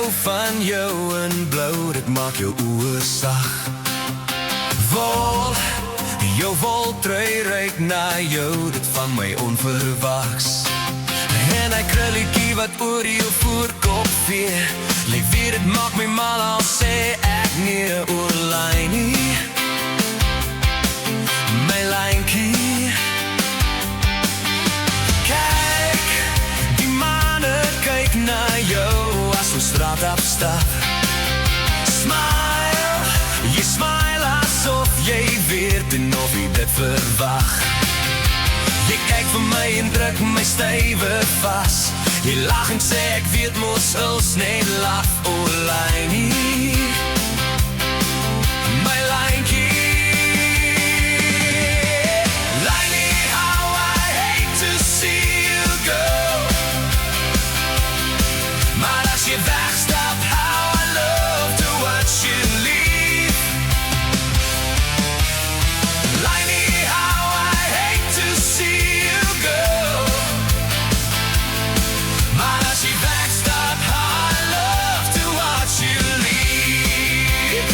hou van jou in blou, dit maak jou oë sag. Wol, jou woltrui ruik na jou, dit vang my onverwags. En hy krulletjie wat oor jou voorkop vee, lyk weer, dit maak my mal al sê ek nie oor lynie. My lyntjie. Kyk, die manne kyk na jou as ons straat afstap. Smile, jy smile asof jy weet en of jy dit verwag. Jy kyk vir my en druk my stywe vas. Jy lag en sê ek weet mos ons net laf, o lynie. My lyntjie. Lynie, how I hate to see you go. Maar as jy wegstap, how I love to watch you leave. Lynie, how I hate to see you go. Maar as jy wegstap, how I love to watch you leave.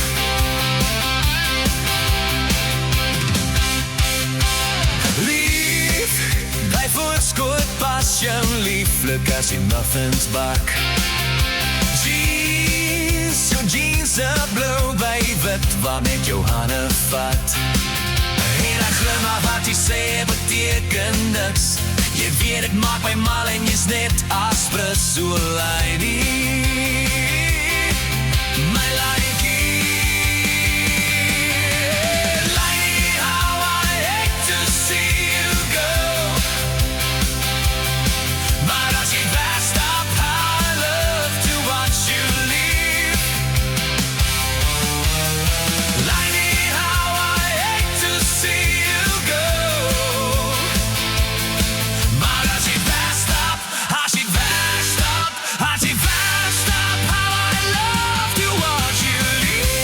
Lief, bly voorskot pas jou lieflik as jy muffins bak. Jeans, jou jeans is blou by wit wat met jou hande vat. En ek glimlach wat jy sê beteken niks. Jy weet het maak my mal en jy's net aspre so lynie. My lyntjie. Lynie, how I hate to see you go. Maar as jy wegstap, how I love to watch you leave. Lynie, how I hate to see you go. Maar as jy wegstap, as jy wegstap, as jy wegstap, how I love to watch you leave.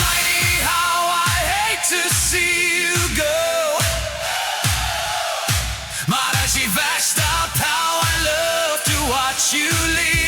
Lynie, how I hate to see you go. Maar as jy wegstap, how I love to watch you leave.